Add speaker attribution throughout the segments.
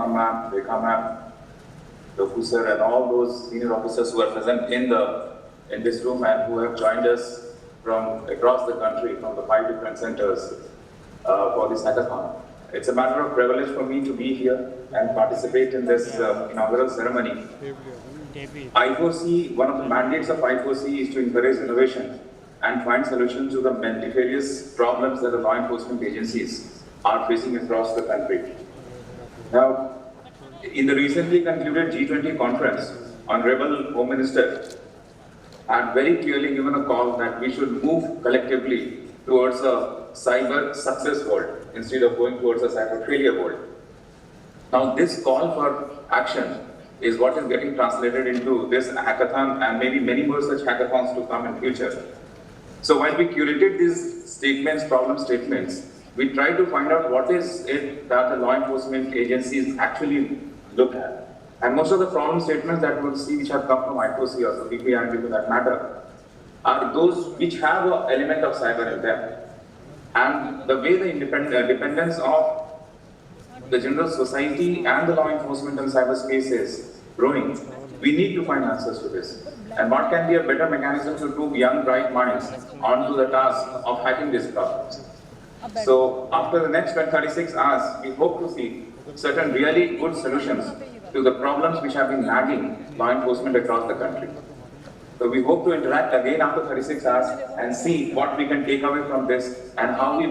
Speaker 1: Aruna ma'am, Rekha ma'am, Dofu sir, and all those senior officers who are present in this room and who have joined us from across the country, from the 5 different centers for this hackathon. It's a matter of privilege for me to be here and participate in this inaugural ceremony. I4C, one of the mandates of I4C is to encourage innovation and find solutions to the multifarious problems that the law enforcement agencies are facing across the country. Now, in the recently concluded G20 conference, Honorable Home Minister had very clearly given a call that we should move collectively towards a cyber success world instead of going towards a cyber failure world. Now, this call for action is what is getting translated into this hackathon and maybe many more such hackathons to come in future. So while we curated these statements, problem statements, we try to find out what is it that the law enforcement agencies actually look at. And most of the problem statements that we'll see which have come from I4C or the BPRD for that matter are those which have an element of cyber in them. And the way the dependence of the general society and the law enforcement and cyberspace is growing, we need to find answers to this. And what can be a better mechanism to move young, bright minds onto the task of hacking these problems? So after the next 36 hours, we hope to see certain really good solutions to the problems which have been nagging law enforcement across the country. So we hope to interact again after 36 hours and see what we can take away from this and how we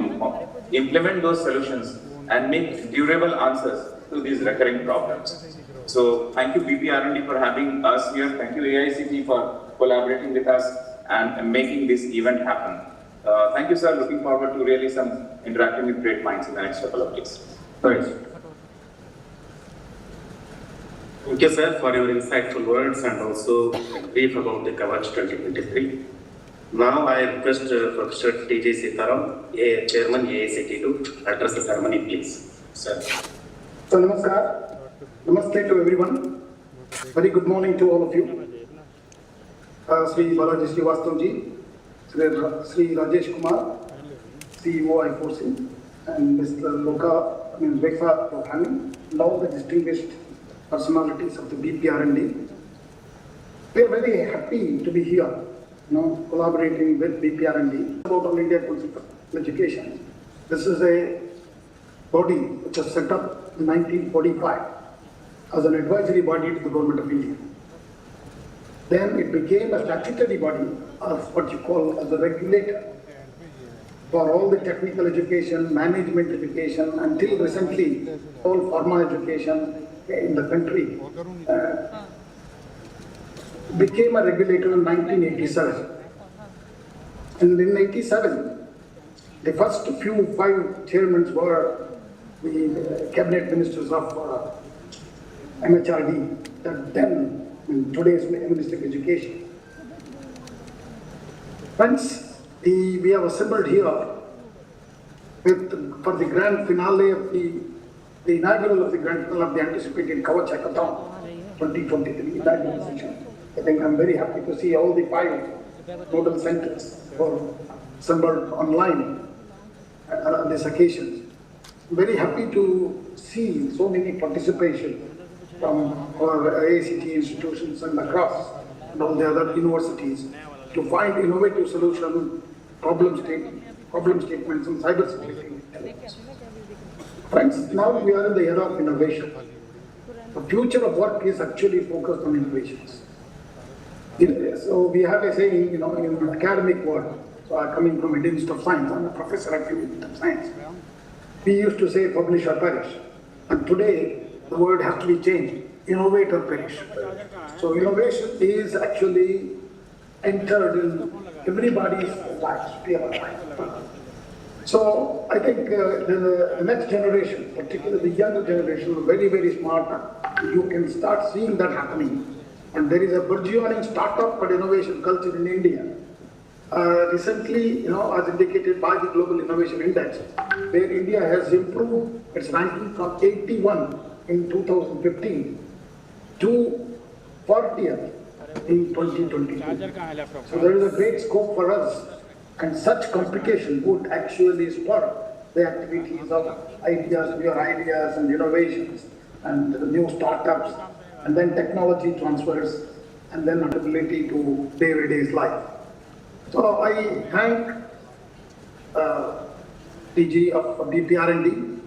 Speaker 1: implement those solutions and make durable answers to these recurring problems. So thank you BPRD for having us here. Thank you AICT for collaborating with us and making this event happen. Thank you, sir. Looking forward to really some interacting with great minds in the next couple of days. Thanks.
Speaker 2: Thank you, sir, for your insightful words and also brief about the KAVACH 2023. Now I request Professor T.J. Sitaram, Chairman AICT, to address the ceremony, please. Sir.
Speaker 3: So, namaskar. Namaste to everyone. Very good morning to all of you. Sri Bajaj Srivastavaji, Sri Rajesh Kumar, CEO I4C, and Mr. Rekha Rohani, and all the distinguished personalities of the BPRD. We are very happy to be here, collaborating with BPRD about All India Council of Education. This is a body which was set up in 1945 as an advisory body to the Government of India. Then it became a statutory body of what you call as a regulator for all the technical education, management education, until recently all pharma education in the country became a regulator in 1987. And in 1987, the first few 5 chairmen were the cabinet ministers of MHRD, that then today's Ministry of Education. Friends, we have assembled here for the grand finale of the inaugural of the grand finale of the anticipated KAVACH Hackathon 2023 inaugural session. I think I'm very happy to see all the 5 nodal centers were assembled online on this occasion. I'm very happy to see so many participation from our AICT institutions and across and all the other universities to find innovative solutions, problem statements and cybersecurity. Friends, now we are in the era of innovation. The future of work is actually focused on innovations. So we have a saying, in the academic world, so I'm coming from Indian Institute of Science, I'm a professor at the Institute of Science. We used to say publish or perish. And today, the word has to be changed, innovate or perish. So innovation is actually entered in everybody's life, sphere of life. So I think the next generation, particularly the younger generation, is very, very smart. You can start seeing that happening. And there is a burgeoning startup and innovation culture in India. Recently, as indicated by the Global Innovation Index, where India has improved its ranking from 81 in 2015 to 40th in 2022. So there is a great scope for us, and such competition would actually spur the activities of ideas, your ideas and innovations and the new startups, and then technology transfers, and then adaptability to day-to-day life. So I thank DG of DPR&D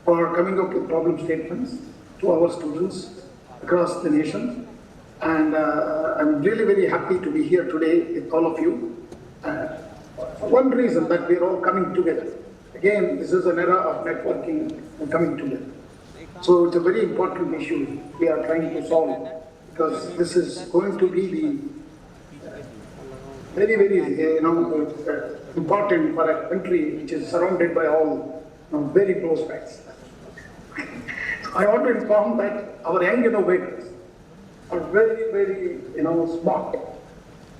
Speaker 3: for coming up with problem statements to our students across the nation. And I'm really very happy to be here today with all of you. For one reason, that we're all coming together. Again, this is an era of networking and coming together. So it's a very important issue we are trying to solve, because this is going to be the very important for a country which is surrounded by all very close friends. I want to inform that our young innovators are very smart,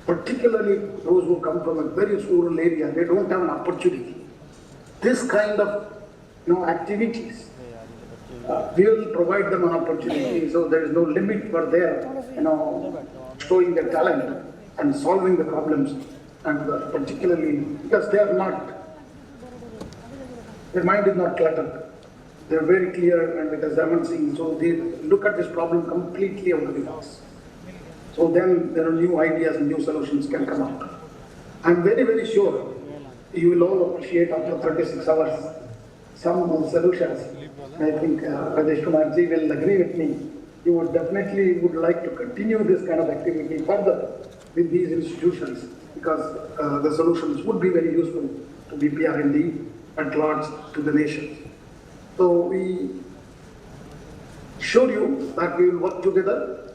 Speaker 3: particularly those who come from a very rural area. They don't have an opportunity. This kind of activities will provide them an opportunity. So there is no limit for their showing their talent and solving the problems, and particularly because their mind is not cluttered. They're very clear and with examination, so they look at this problem completely out of the box. So then there are new ideas and new solutions can come out. I'm very sure you will all appreciate after 36 hours some solutions. I think Rajesh Kumar ji will agree with me. You would definitely like to continue this kind of activity further with these institutions, because the solutions would be very useful to BPR&D at large, to the nation. So we assure you that we will work together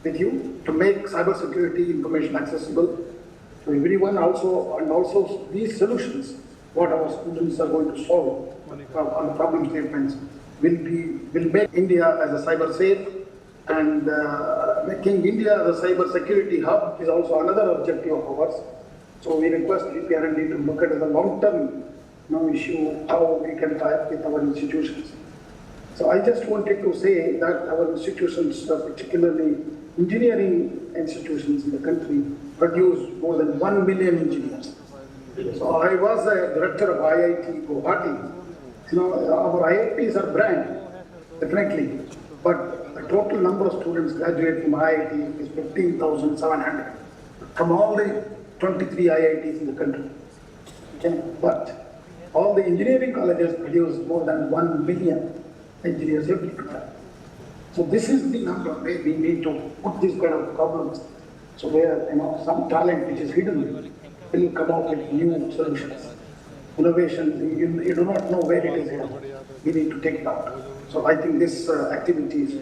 Speaker 3: with you to make cybersecurity information accessible to everyone, and also these solutions, what our students are going to solve on the problem statements, will make India as a cyber safe, and making India as a cyber security hub is also another objective of ours. So we request BPR&D to look at the long-term issue, how we can tie up with our institutions. So I just wanted to say that our institutions, particularly engineering institutions in the country, produce more than 1 million engineers. So I was a director of IIT Guwahati. Our IITs are brand, definitely, but the total number of students graduate from IIT is 15,700 from all the 23 IITs in the country. Okay? But all the engineering colleges produce more than 1 million engineers every year. So this is the number where we need to put these kind of problems. So where some talent which is hidden will come out with new solutions. Innovation, you do not know where it is hidden. We need to take it out. So I think this activities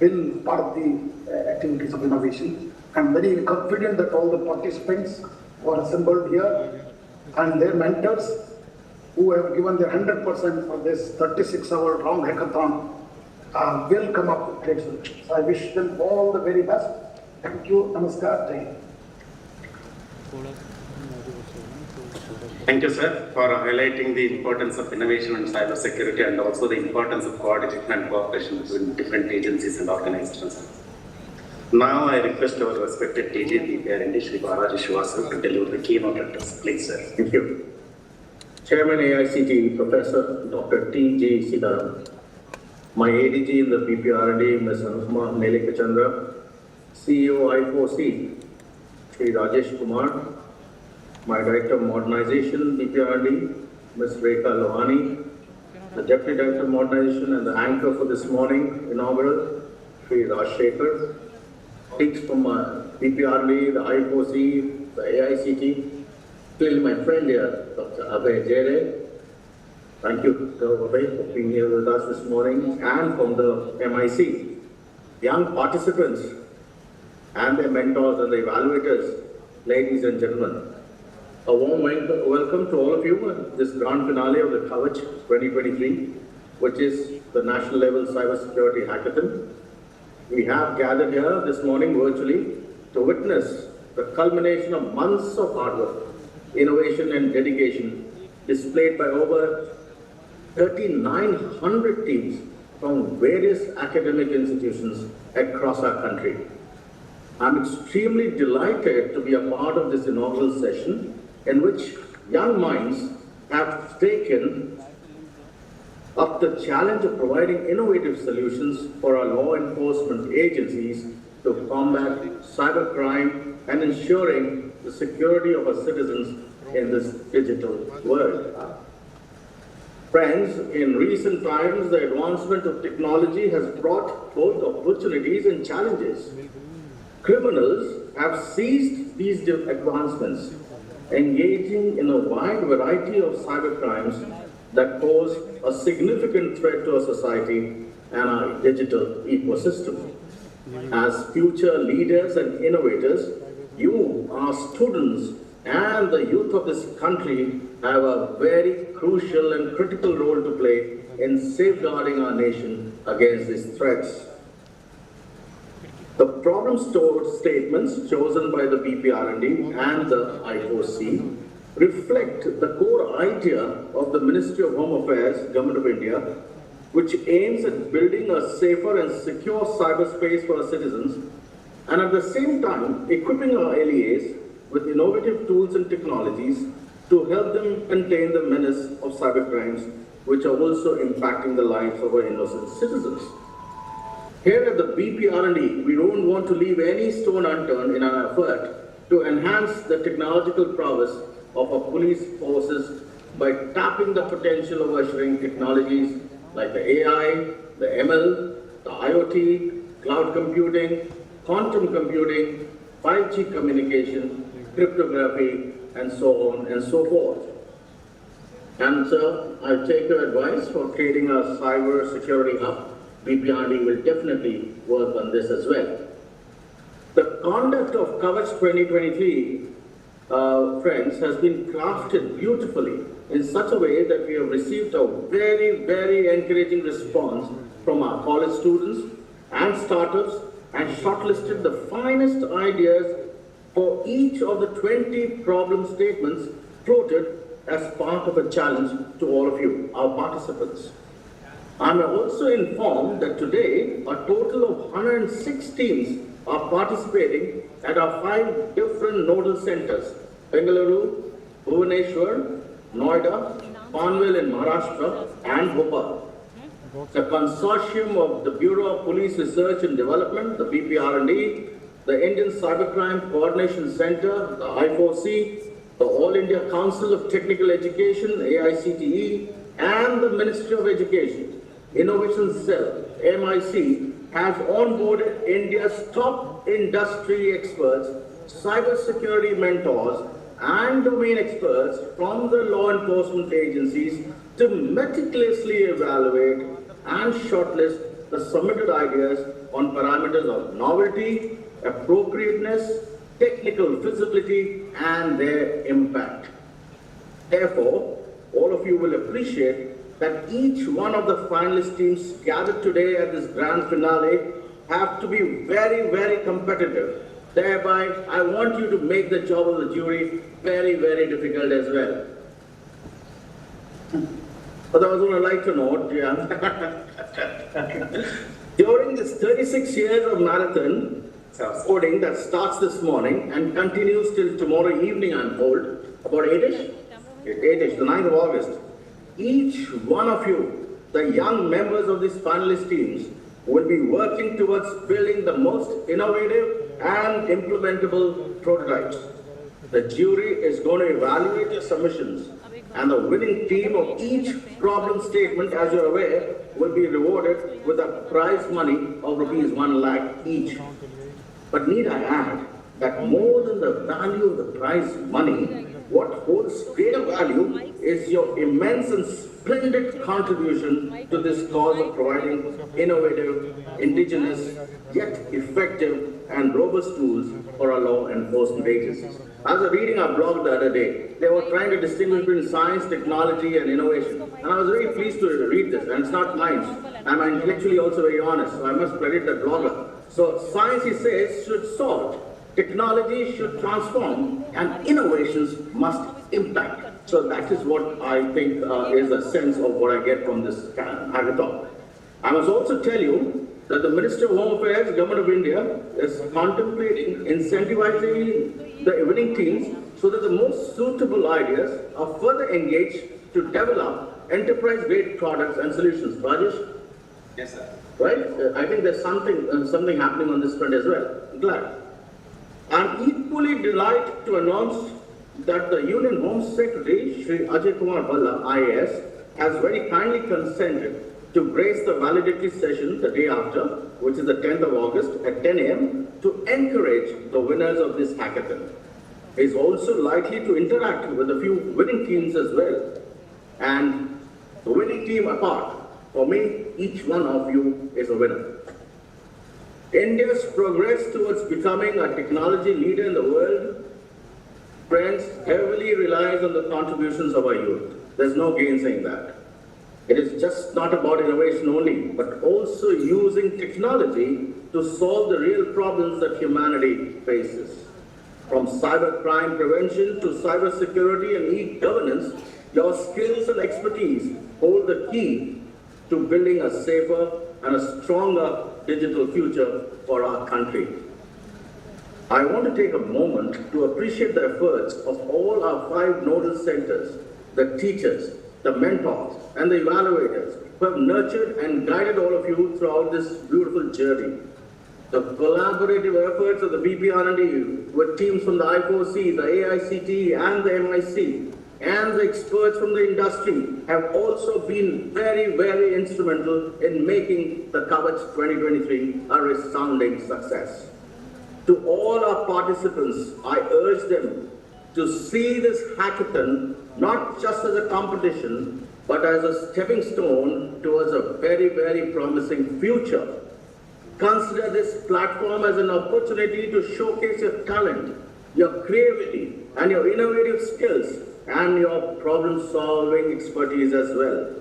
Speaker 3: will part of the activities of innovation. I'm very confident that all the participants who are assembled here and their mentors who have given their 100% for this 36-hour round hackathon will come up with great solutions. I wish them all the very best. Thank you. Namaskar. Jai Hind.
Speaker 2: Thank you, sir, for highlighting the importance of innovation and cyber security, and also the importance of coordination and cooperation between different agencies and organizations. Now I request our respected DG BPR&D, Shri Bajaj to deliver the keynote address. Please, sir.
Speaker 4: Thank you. Chairman AICT, Professor Dr. T.J. Sitaram, my ADG in the BPR&D, Ms. Anupama Nelekachandra, CEO I4C, Shri Rajesh Kumar, my Director of Modernization, BPR&D, Ms. Rekha Lohani, the Deputy Director of Modernization and the anchor for this morning, inaugural, Shri Rajshekhar, colleagues from BPR&D, the I4C, the AICT, clearly my friend here, Dr. Abhay Jere. Thank you, Dr. Abhay, for being here with us this morning, and from the MIC, young participants and their mentors and the evaluators, ladies and gentlemen. A warm welcome to all of you at this grand finale of the KAVACH 2023, which is the national level cybersecurity hackathon. We have gathered here this morning virtually to witness the culmination of months of hard work, innovation and dedication displayed by over 3,900 teams from various academic institutions across our country. I'm extremely delighted to be a part of this inaugural session in which young minds have taken up the challenge of providing innovative solutions for our law enforcement agencies to combat cybercrime and ensuring the security of our citizens in this digital world. Friends, in recent times, the advancement of technology has brought both opportunities and challenges. Criminals have seized these advancements, engaging in a wide variety of cybercrimes that pose a significant threat to our society and our digital ecosystem. As future leaders and innovators, you, our students, and the youth of this country have a very crucial and critical role to play in safeguarding our nation against these threats. The problem statements chosen by the BPR&D and the I4C reflect the core idea of the Ministry of Home Affairs, Government of India, which aims at building a safer and secure cyberspace for our citizens, and at the same time equipping our LEAs with innovative tools and technologies to help them contain the menace of cybercrimes, which are also impacting the lives of our innocent citizens. Here at the BPR&D, we don't want to leave any stone unturned in our effort to enhance the technological prowess of our police forces by tapping the potential of ushering technologies like the AI, the ML, the IoT, cloud computing, quantum computing, 5G communication, cryptography, and so on and so forth. And so I take your advice for creating a cyber security hub. BPR&D will definitely work on this as well. The conduct of KAVACH 2023, friends, has been crafted beautifully in such a way that we have received a very, very encouraging response from our college students and startups, and shortlisted the finest ideas for each of the 20 problem statements floated as part of a challenge to all of you, our participants. I'm also informed that today a total of 106 teams are participating at our 5 different nodal centers: Bengaluru, Bhubaneswar, Noida, Panvel in Maharashtra, and Bhopal. The consortium of the Bureau of Police Research and Development, the BPR&D, the Indian Cybercrime Coordination Center, the I4C, the All India Council of Technical Education, AICTE, and the Ministry of Education, Innovation Cell, MIC, has onboarded India's top industry experts, cybersecurity mentors, and domain experts from the law enforcement agencies to meticulously evaluate and shortlist the submitted ideas on parameters of novelty, appropriateness, technical feasibility, and their impact. Therefore, all of you will appreciate that each one of the finalist teams gathered today at this grand finale have to be very, very competitive. Thereby, I want you to make the job of the jury very, very difficult as well. But I was going to like to note, during this 36 years of marathon coding that starts this morning and continues till tomorrow evening, I'm told, about 8ish, the 9th of August, each one of you, the young members of these finalist teams, will be working towards building the most innovative and implementable prototypes. The jury is going to evaluate your submissions, and the winning team of each problem statement, as you're aware, will be rewarded with a prize money of rupees 1 lakh each. But need I add that more than the value of the prize money, what holds greater value is your immense and splendid contribution to this cause of providing innovative, indigenous, yet effective and robust tools for our law enforcement agencies. I was reading our blog the other day. They were trying to distinguish between science, technology, and innovation. And I was very pleased to read this, and it's not mine. I'm intellectually also very honest, so I must credit that blogger. So science, he says, should solve. Technology should transform, and innovations must impact. So that is what I think is the sense of what I get from this hackathon. I must also tell you that the Ministry of Home Affairs, Government of India, is contemplating incentivizing the winning teams so that the most suitable ideas are further engaged to develop enterprise-grade products and solutions. Rajesh?
Speaker 1: Yes, sir.
Speaker 4: Right? I think there's something happening on this front as well. I'm glad. I'm equally delighted to announce that the Union Home Secretary, Shri Ajay Kumar Bhalla, IAS, has very kindly consented to grace the valedictory session the day after, which is the 10th of August at 10 a.m. to encourage the winners of this hackathon. He is also likely to interact with a few winning teams as well. And the winning team apart, for me, each one of you is a winner. India's progress towards becoming a technology leader in the world, friends, heavily relies on the contributions of our youth. There's no gainsaying that. It is just not about innovation only, but also using technology to solve the real problems that humanity faces. From cybercrime prevention to cybersecurity and e-governance, your skills and expertise hold the key to building a safer and a stronger digital future for our country. I want to take a moment to appreciate the efforts of all our 5 nodal centers, the teachers, the mentors, and the evaluators who have nurtured and guided all of you throughout this beautiful journey. The collaborative efforts of the BPR&D with teams from the I4C, the AICTE, and the MIC, and the experts from the industry have also been very, very instrumental in making the KAVACH 2023 a resounding success. To all our participants, I urge them to see this hackathon not just as a competition, but as a stepping stone towards a very, very promising future. Consider this platform as an opportunity to showcase your talent, your creativity, and your innovative skills, and your problem-solving expertise as well.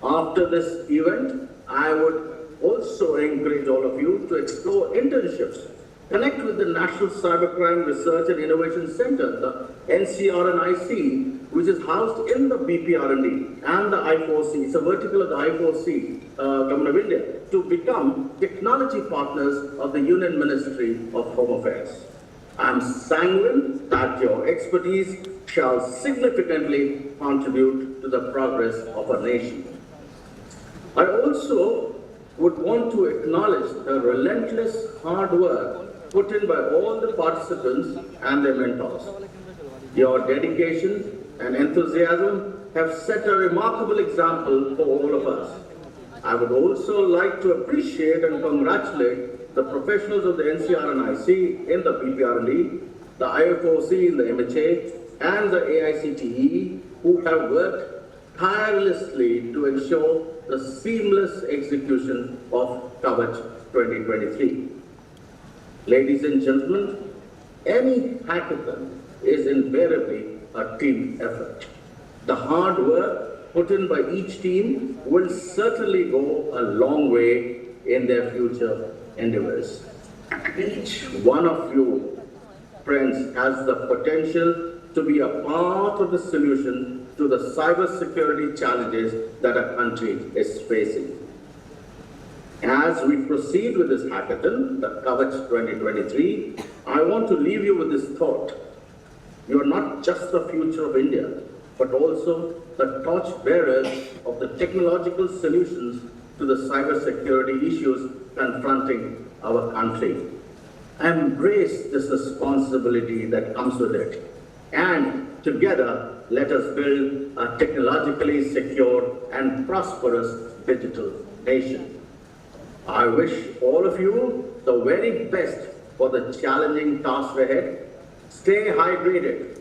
Speaker 4: After this event, I would also encourage all of you to explore internships. Connect with the National Cybercrime Research and Innovation Center, the NCR&IC, which is housed in the BPR&D and the I4C. It's a vertical of the I4C, Government of India, to become technology partners of the Union Ministry of Home Affairs. I'm sanguine that your expertise shall significantly contribute to the progress of our nation. I also would want to acknowledge the relentless hard work put in by all the participants and their mentors. Your dedication and enthusiasm have set a remarkable example for all of us. I would also like to appreciate and congratulate the professionals of the NCR&IC in the BPR&D, the I4C in the MHA, and the AICTE, who have worked tirelessly to ensure the seamless execution of KAVACH 2023. Ladies and gentlemen, any hackathon is invariably a team effort. The hard work put in by each team will certainly go a long way in their future endeavors. Each one of you, friends, has the potential to be a part of the solution to the cybersecurity challenges that our country is facing. As we proceed with this hackathon, the KAVACH 2023, I want to leave you with this thought. You are not just the future of India, but also the torch bearers of the technological solutions to the cybersecurity issues confronting our country. Embrace this responsibility that comes with it, and together let us build a technologically secure and prosperous digital nation. I wish all of you the very best for the challenging task ahead. Stay hydrated,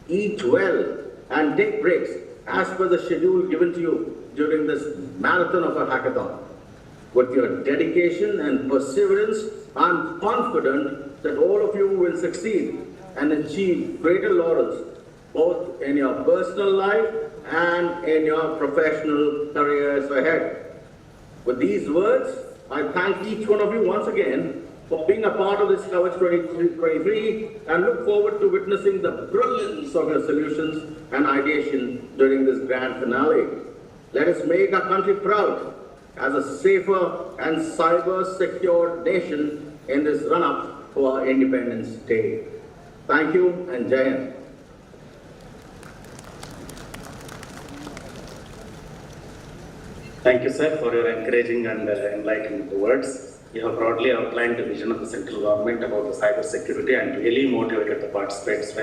Speaker 4: eat well, and take breaks as per the schedule given to you during this marathon of a hackathon. With your dedication and perseverance, I'm confident that all of you will succeed and achieve greater laurels, both in your personal life and in your professional careers ahead. With these words, I thank each one of you once again for being a part of this KAVACH 2023 and look forward to witnessing the brilliance of your solutions and ideation during this grand finale. Let us make our country proud as a safer and cyber-secure nation in this run-up to our Independence Day. Thank you and Jai Hind.
Speaker 2: Thank you, sir, for your encouraging and enlightening words. You have broadly outlined the vision of the central government about the cyber security and really motivated the participants.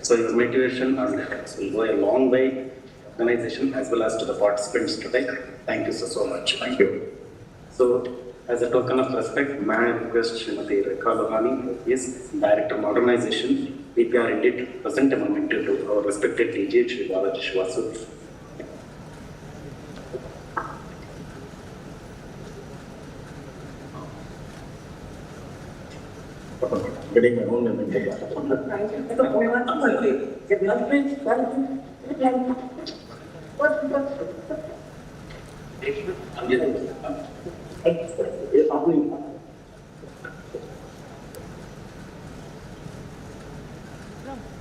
Speaker 2: So your motivation and efforts will go a long way to the organization as well as to the participants today. Thank you so much.
Speaker 4: Thank you.
Speaker 2: So, as a token of respect, may I request Srimati Rekha Lohani, yes, Director Modernization, PPR India, to present a memento to our respected DJ, Shri Bajaj Vasu.
Speaker 4: Getting my own name.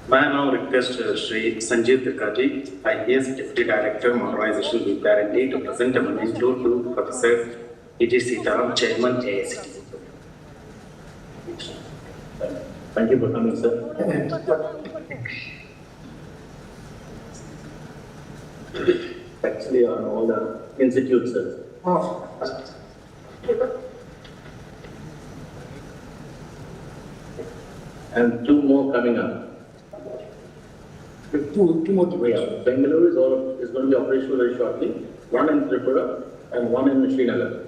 Speaker 2: May I now request Shri Sanjeev Trikaji, IAS Deputy Director Modernization, PPR India, to present a memento to Professor E.G. Sitaram, Chairman, AICT.
Speaker 4: Thank you for coming, sir. Actually, on all the institutes, sir. And two more coming up.
Speaker 3: Two more to wait.
Speaker 4: Yeah, Bengaluru is going to be operational very shortly. One in Tripura and one in Srinagar.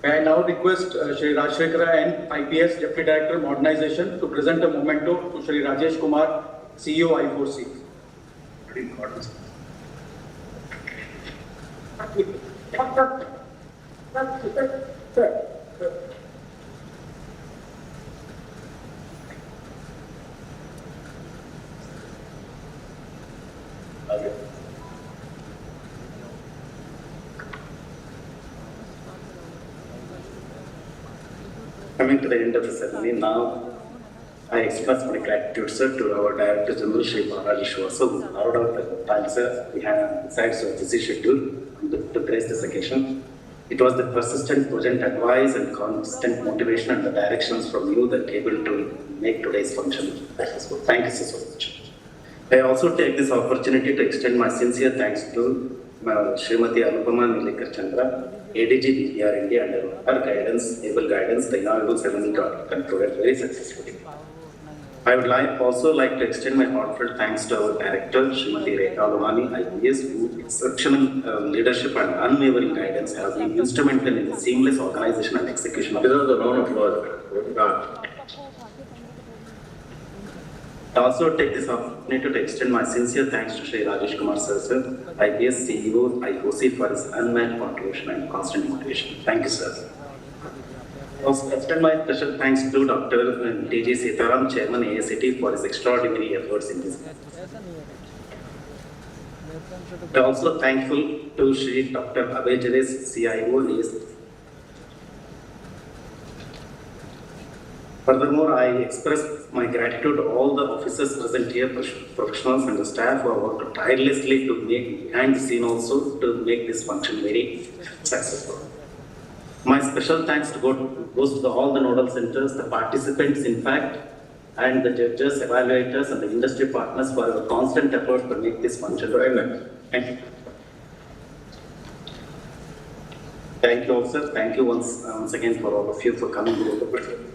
Speaker 5: I now request Shri Rajshekara N, IPS Deputy Director Modernization, to present a memento to Shri Rajesh Kumar, CEO I4C.
Speaker 2: Coming to the end of the ceremony, now I express my gratitude, sir, to our Director General, Shri Bajaj Vasu, who allowed out the time, sir. We have besides a busy schedule to grace this occasion. It was the persistent, present advice and constant motivation and the directions from you that able to make today's function successful. Thank you so much. I also take this opportunity to extend my sincere thanks to Srimati Anupama Nilekar-Chandra, ADG BPR India, and her guidance, able guidance, the inaugural ceremony got concluded very successfully. I would also like to extend my heartfelt thanks to our director, Srimati Rekha Lohani, IPS, whose exceptional leadership and unwavering guidance have been instrumental in the seamless organization and execution of
Speaker 4: This is a round of applause.
Speaker 2: I also take this opportunity to extend my sincere thanks to Shri Rajesh Kumar Sir, IPS CEO, IOC, for his unmatched contribution and constant motivation. Thank you, sir. I also extend my special thanks to Dr. T.G. Sitaram, Chairman AICT, for his extraordinary efforts in this. I am also thankful to Shri Dr. Abhay Jadesh, CIO, AICT. Furthermore, I express my gratitude to all the officers present here, professionals and the staff who have worked tirelessly to make behind the scene also to make this function very successful. My special thanks goes to all the nodal centers, the participants in fact, and the judges, evaluators and the industry partners for your constant effort to make this function very nice. Thank you. Thank you also. Thank you once again for all of you for coming to the presentation.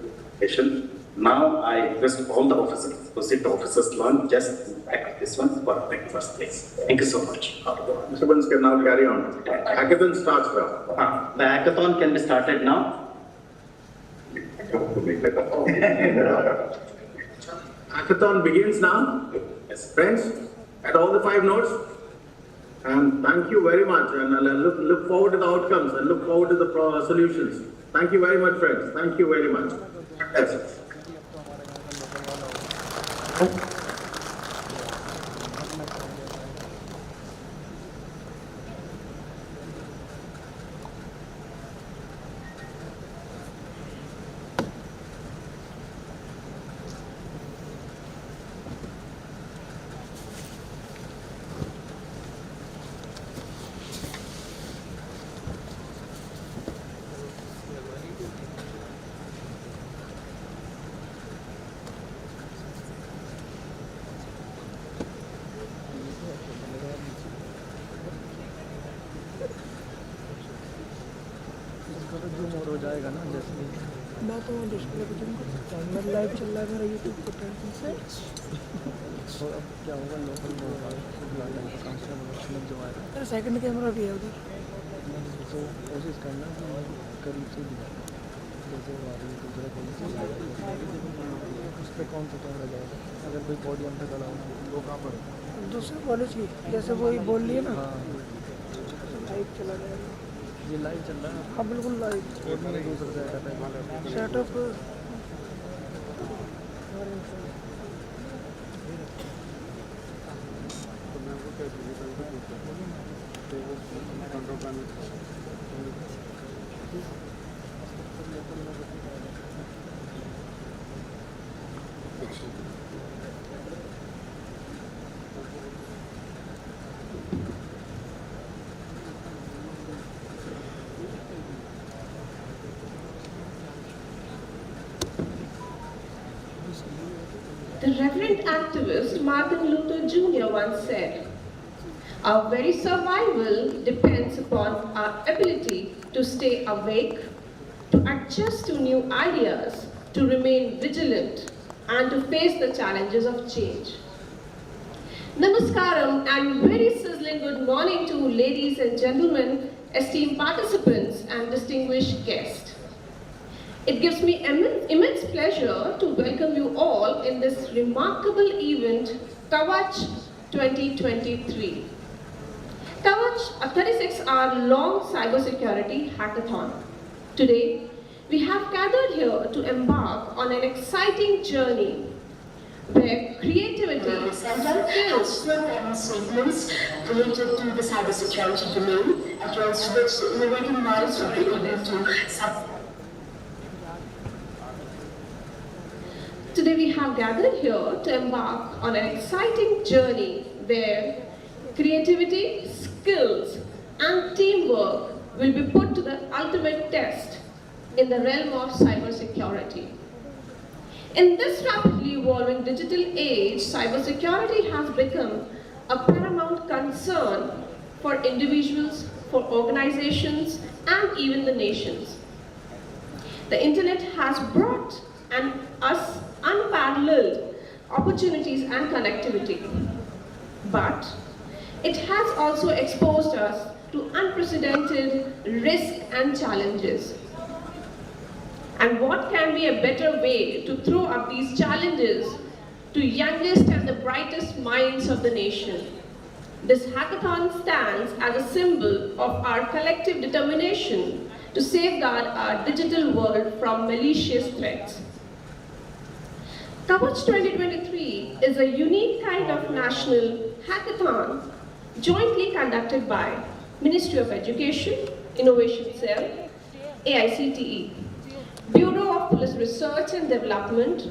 Speaker 2: Now I request all the officers to proceed to officers' lunch, just back this one for breakfast, please. Thank you so much.
Speaker 4: Participants can now carry on. Hackathon starts now.
Speaker 2: The hackathon can be started now.
Speaker 4: Hackathon begins now.
Speaker 2: Yes.
Speaker 4: Friends, at all the 5 nodes. And thank you very much. And I look forward to the outcomes and look forward to the solutions. Thank you very much, friends. Thank you very much. Yes.
Speaker 6: Zoom और हो जाएगा ना जैसे मैं तो display पे zoom करता हूँ लाइव चल रहा है मेरा यूट्यूब पे 20 से और अब क्या होगा लोकल में होगा जो आएगा सेकंड कैमरा भी है उधर तो कोशिश करना करीब से दिखा जैसे दूसरा कॉलेज उस पर कौन सा कैमरा जाएगा अगर कोई पोडियम पे खड़ा हो वो कहाँ पर दूसरे कॉलेज की जैसे वही बोल लिए ना हाँ लाइव चला जाएगा ये लाइव चल रहा है हाँ बिल्कुल लाइव मैंने दूसरा setup
Speaker 7: The Reverend activist Martin Luther Jr. once said, "Our very survival depends upon our ability to stay awake, to adjust to new ideas, to remain vigilant, and to face the challenges of change." Namaskaram and very sizzling good morning to ladies and gentlemen, esteemed participants and distinguished guests. It gives me immense pleasure to welcome you all in this remarkable event, KAVACH 2023. KAVACH, a 36-hour long cybersecurity hackathon. Today, we have gathered here to embark on an exciting journey where creativity,
Speaker 8: has strict statements related to the cybersecurity domain, against which innovative minds will be able to
Speaker 7: Today we have gathered here to embark on an exciting journey where creativity, skills and teamwork will be put to the ultimate test in the realm of cybersecurity. In this rapidly evolving digital age, cybersecurity has become a paramount concern for individuals, for organizations and even the nations. The internet has brought us unparalleled opportunities and connectivity. But it has also exposed us to unprecedented risks and challenges. And what can be a better way to throw up these challenges to youngest and the brightest minds of the nation? This hackathon stands as a symbol of our collective determination to safeguard our digital world from malicious threats. KAVACH 2023 is a unique kind of national hackathon jointly conducted by Ministry of Education, Innovation Cell, AICTE, Bureau of Police Research and Development,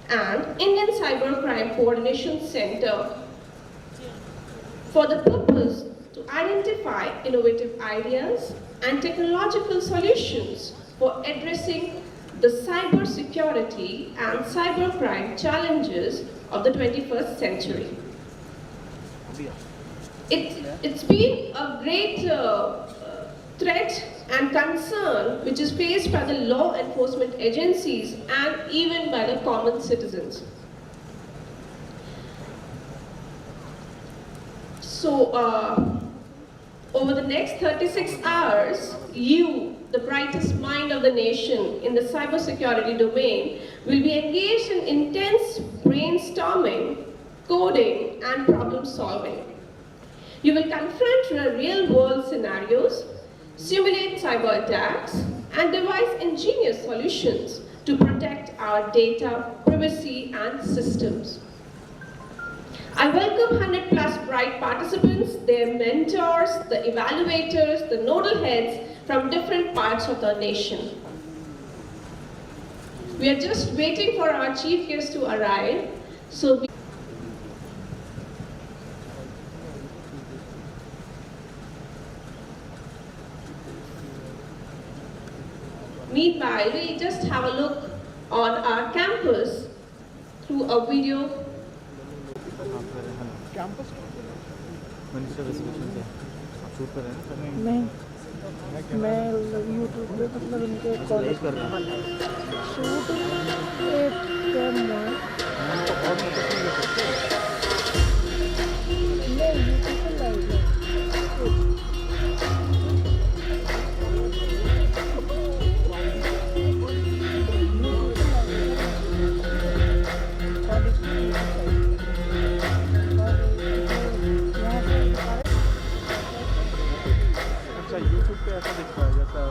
Speaker 7: and Indian Cybercrime Coordination Center for the purpose to identify innovative ideas and technological solutions for addressing the cybersecurity and cybercrime challenges of the 21st century. It's been a great threat and concern which is faced by the law enforcement agencies and even by the common citizens. So, over the next 36 hours, you, the brightest mind of the nation in the cybersecurity domain, will be engaged in intense brainstorming, coding, and problem solving. You will confront real-world scenarios, simulate cyber attacks, and devise ingenious solutions to protect our data, privacy, and systems. I welcome 100 plus bright participants, their mentors, the evaluators, the nodal heads from different parts of the nation. We are just waiting for our chief guest to arrive. So meanwhile, we just have a look on our campus through a video.
Speaker 6: Campus minister resolution से आप shoot कर रहे हैं ना? नहीं, मैं YouTube पे मतलब इनके कॉलेज शूट एक कैम में नहीं यूट्यूब पर लाइव है अच्छा यूट्यूब पे ऐसा दिखता है जैसा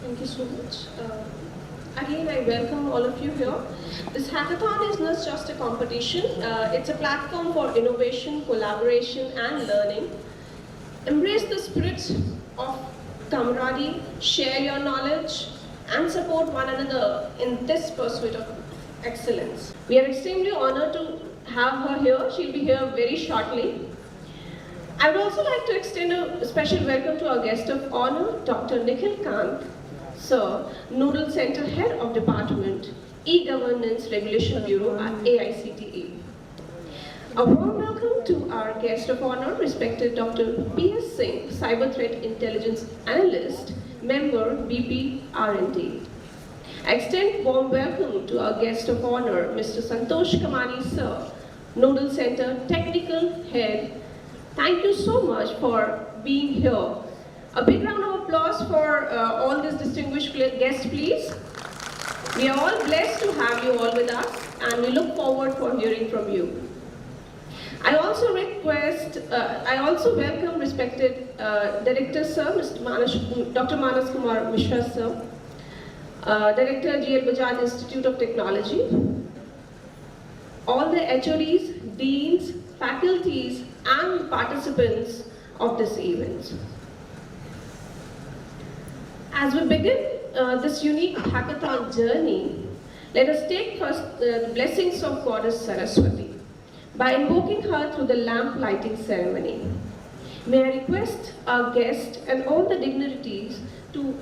Speaker 7: Thank you so much. Again, I welcome all of you here. This hackathon is not just a competition, it's a platform for innovation, collaboration and learning. Embrace the spirit of camaraderie, share your knowledge and support one another in this pursuit of excellence. We are extremely honored to have her here. She'll be here very shortly. I would also like to extend a special welcome to our guest of honor, Dr. Nikhil Kant, Sir, Nodal Center Head of Department, E-Governance Regulation Bureau at AICTE. A warm welcome to our guest of honor, respected Dr. P.S. Singh, Cyber Threat Intelligence Analyst, Member, BP R&D. I extend warm welcome to our guest of honor, Mr. Santosh Kamani, Sir, Nodal Center Technical Head. Thank you so much for being here. A big round of applause for all these distinguished guests, please. We are all blessed to have you all with us and we look forward for hearing from you. I also welcome respected Director Sir, Dr. Manas Kumar Mishra Sir, Director GLBITM Institute of Technology, all the HODs, Deans, faculties and participants of this event. As we begin this unique hackathon journey, let us take first the blessings of Goddess Saraswati by invoking her through the lamp lighting ceremony. May I request our guest and all the dignitaries to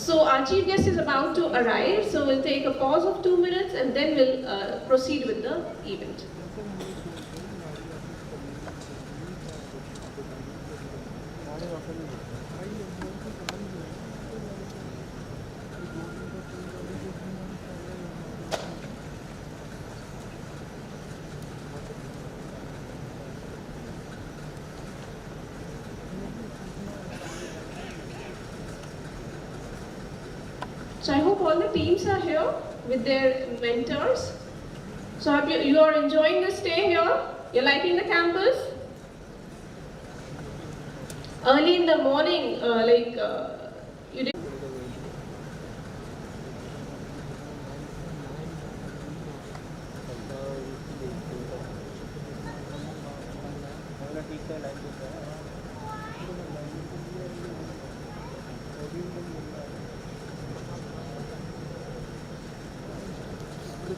Speaker 7: So our chief guest is about to arrive, so we'll take a pause of 2 minutes and then we'll proceed with the event. So I hope all the teams are here with their mentors. So I hope you are enjoying the stay here. You're liking the campus? Early in the morning, you did.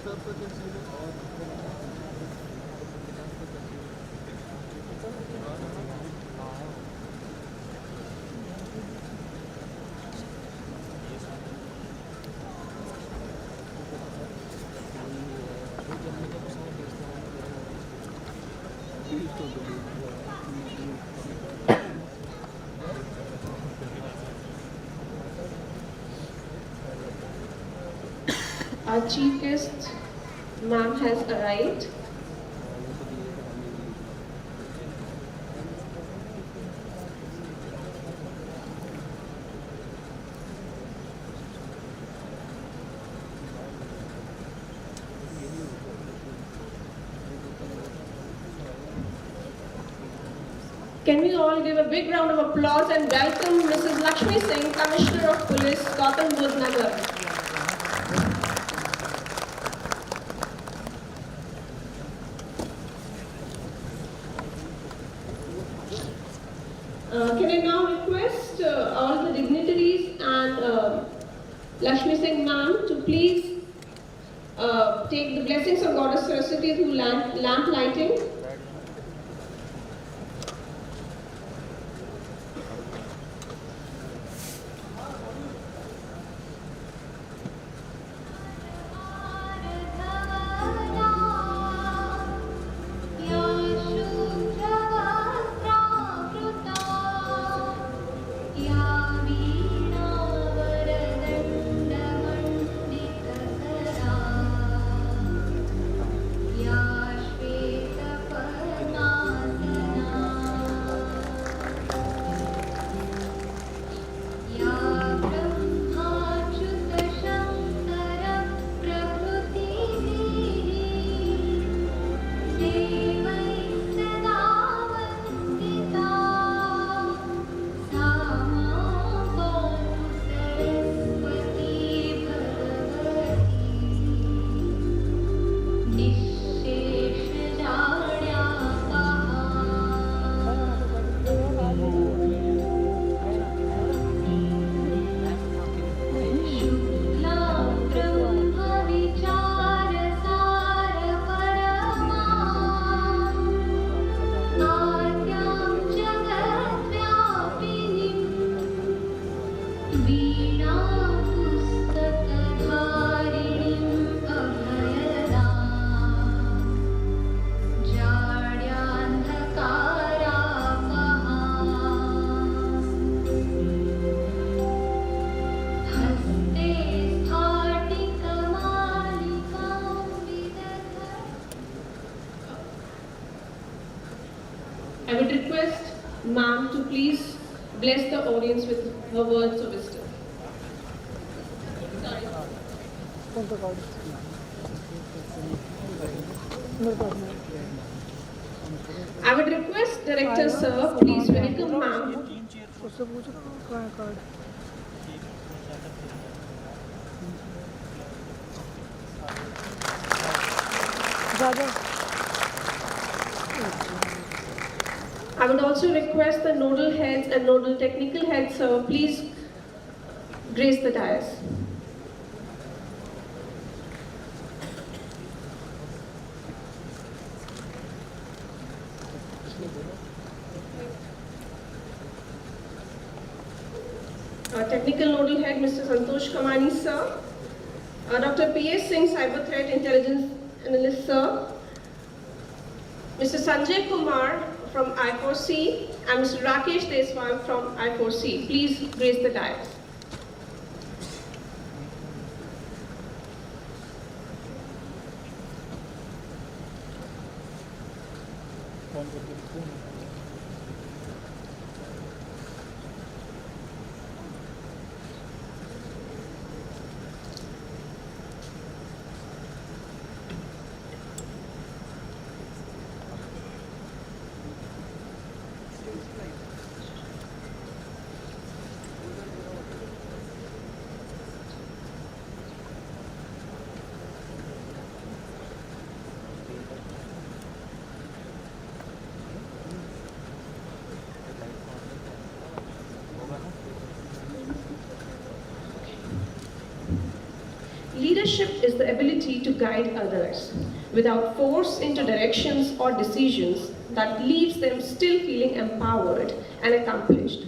Speaker 6: Thank you.
Speaker 7: Our chief guest, ma'am, has arrived. Can we all give a big round of applause and welcome Mrs. Lakshmi Singh, Commissioner of Police, Gautam Budh Nagar. Can I now request all the dignitaries and Lakshmi Singh ma'am to please take the blessings of Goddess Saraswati through lamp lighting. I would request ma'am to please bless the audience with her words of wisdom. I would request Director Sir, please welcome ma'am. I would also request the nodal heads and nodal technical heads, sir, please grace the dais. Technical nodal head, Mr. Santosh Kamani, sir. Dr. P.S. Singh, Cyber Threat Intelligence Analyst, sir. Mr. Sanjay Kumar from I4C and Mr. Rakesh Deswal from I4C. Please grace the dais. Leadership is the ability to guide others without force into directions or decisions that leaves them still feeling empowered and accomplished.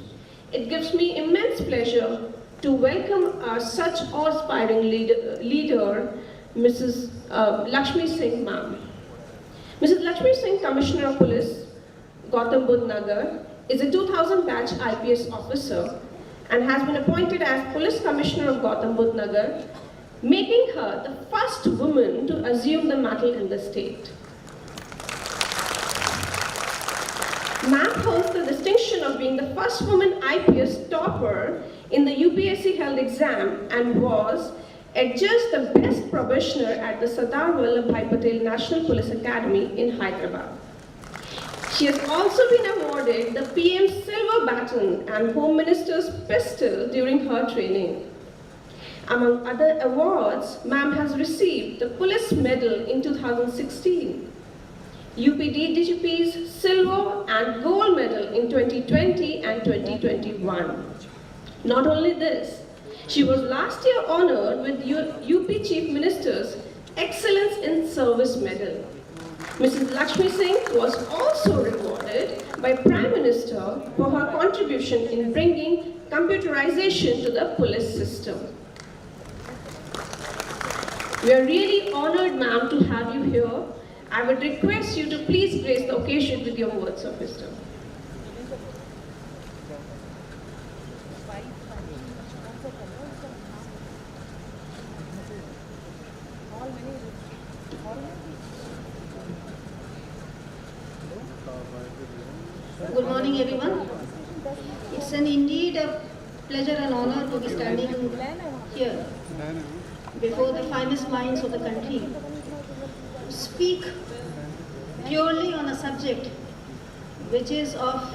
Speaker 7: It gives me immense pleasure to welcome our such awe-inspiring leader, Mrs. Lakshmi Singh ma'am. Mrs. Lakshmi Singh, Commissioner of Police, Gautam Budh Nagar, is a 2000 batch IPS officer and has been appointed as Police Commissioner of Gautam Budh Nagar, making her the first woman to assume the mantle in the state. Ma'am holds the distinction of being the first woman IPS topper in the UPSC held exam and was adjudged the best probationer at the Sardar Vallabhbhai Patel National Police Academy in Hyderabad. She has also been awarded the PM's Silver Baton and Home Minister's Pistol during her training. Among other awards, ma'am has received the Police Medal in 2016, UPD DGP's Silver and Gold Medal in 2020 and 2021. Not only this, she was last year honored with UP Chief Minister's Excellence in Service Medal. Mrs. Lakshmi Singh was also rewarded by Prime Minister for her contribution in bringing computerization to the police system. We are really honored, ma'am, to have you here. I would request you to please grace the occasion with your words of wisdom.
Speaker 9: Good morning, everyone. It's indeed a pleasure and honor to be standing here before the finest minds of the country to speak purely on a subject which is of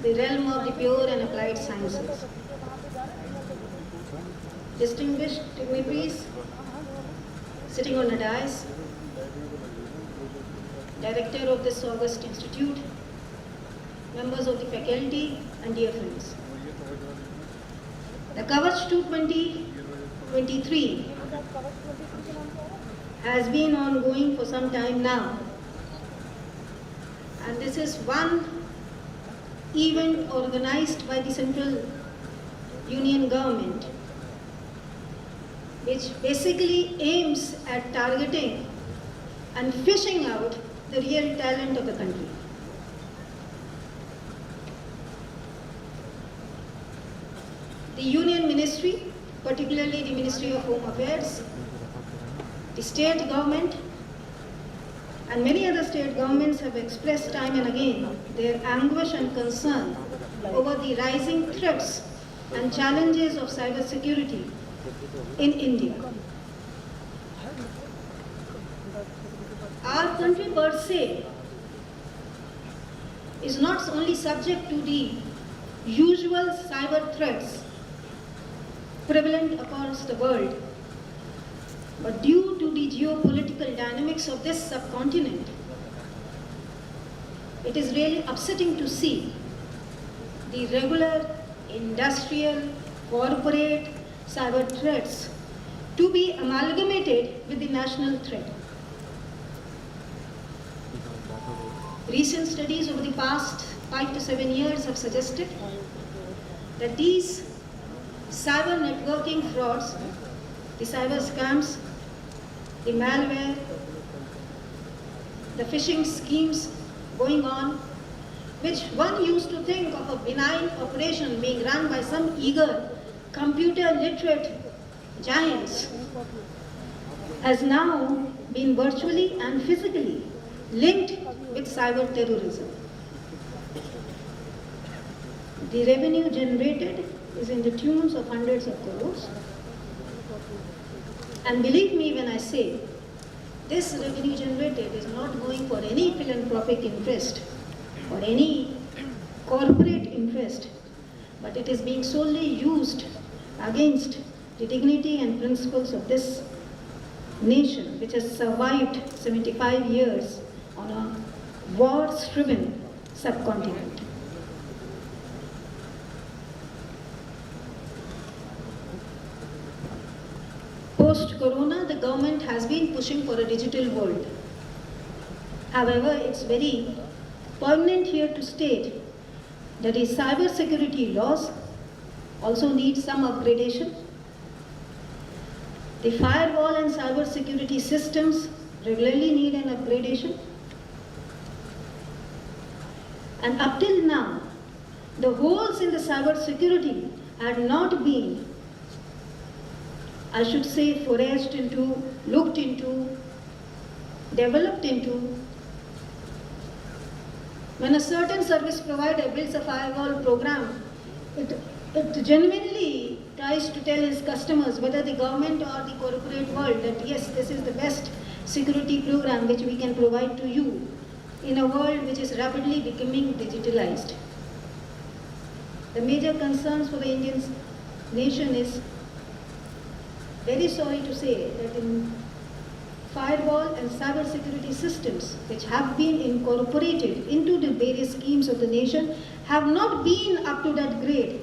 Speaker 9: the realm of the pure and applied sciences. Distinguished dignitaries sitting on the dais, Director of this august institute, members of the faculty, and dear friends. The KAVACH 2023 has been ongoing for some time now, and this is one event organized by the Central Union Government, which basically aims at targeting and fishing out the real talent of the country. The Union Ministry, particularly the Ministry of Home Affairs, the state government, and many other state governments have expressed time and again their anguish and concern over the rising threats and challenges of cybersecurity in India. Our country per se is not only subject to the usual cyber threats prevalent across the world, but due to the geopolitical dynamics of this subcontinent, it is really upsetting to see the regular industrial, corporate cyber threats to be amalgamated with the national threat. Recent studies over the past 5 to 7 years have suggested that these cyber networking frauds, the cyber scams, the malware, the phishing schemes going on, which one used to think of a benign operation being run by some eager computer literate giants, has now been virtually and physically linked with cyber terrorism. The revenue generated is in the tunes of hundreds of crores. And believe me when I say, this revenue generated is not going for any philanthropic interest or any corporate interest, but it is being solely used against the dignity and principles of this nation, which has survived 75 years on a war-striven subcontinent. Post-corona, the government has been pushing for a digital world. However, it's very poignant here to state that the cyber security laws also need some upgradation. The firewall and cyber security systems regularly need an upgradation. And up till now, the holes in the cyber security had not been, I should say, foraged into, looked into, developed into. When a certain service provider builds a firewall program, it genuinely tries to tell his customers, whether the government or the corporate world, that yes, this is the best security program which we can provide to you in a world which is rapidly becoming digitalized. The major concerns for the Indian nation is, very sorry to say, that in firewall and cyber security systems which have been incorporated into the various schemes of the nation have not been up to that grade.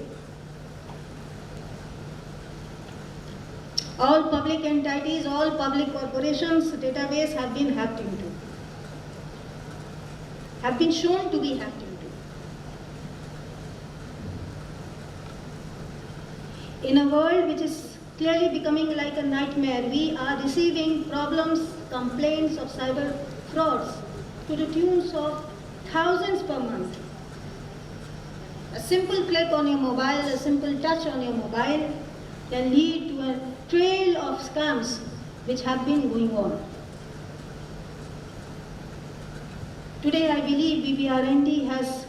Speaker 9: All public entities, all public corporations' database have been hacked into, have been shown to be hacked into. In a world which is clearly becoming like a nightmare, we are receiving problems, complaints of cyber frauds to the tunes of thousands per month. A simple click on your mobile, a simple touch on your mobile can lead to a trail of scams which have been going on. Today I believe BPRND has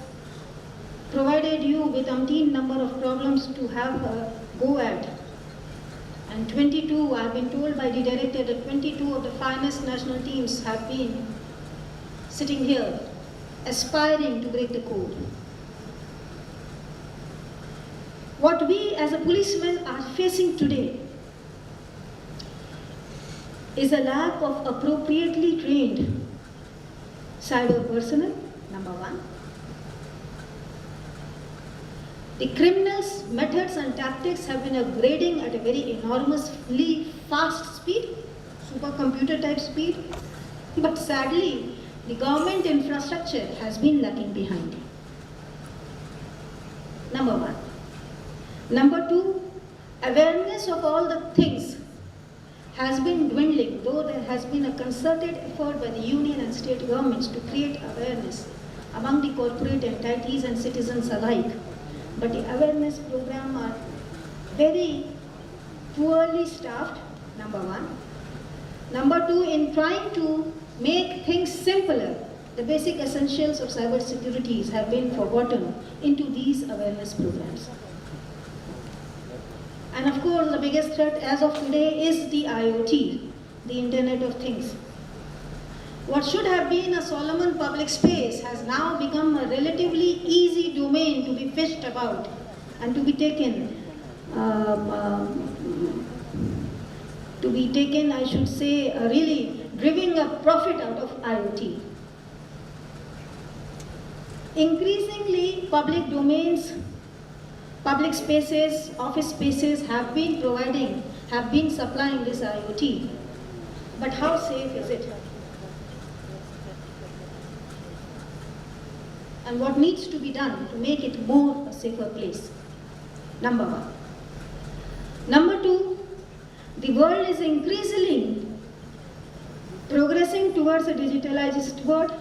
Speaker 9: provided you with umpteen number of problems to have a go at. And 22, I've been told by the director that 22 of the finest national teams have been sitting here, aspiring to break the code. What we as a policeman are facing today is a lack of appropriately trained cyber personnel, number one. The criminals' methods and tactics have been upgrading at a very enormously fast speed, supercomputer type speed, but sadly, the government infrastructure has been lagging behind. Number one. Number two, awareness of all the things has been dwindling, though there has been a concerted effort by the union and state governments to create awareness among the corporate entities and citizens alike. But the awareness program are very poorly staffed, number one. Number two, in trying to make things simpler, the basic essentials of cyber security have been forgotten into these awareness programs. And of course, the biggest threat as of today is the IoT, the Internet of Things. What should have been a Solomon public space has now become a relatively easy domain to be fished about and to be taken, I should say, really driving a profit out of IoT. Increasingly, public domains, public spaces, office spaces have been supplying this IoT. But how safe is it? And what needs to be done to make it more a safer place? Number one. Number two, the world is increasingly progressing towards a digitalized world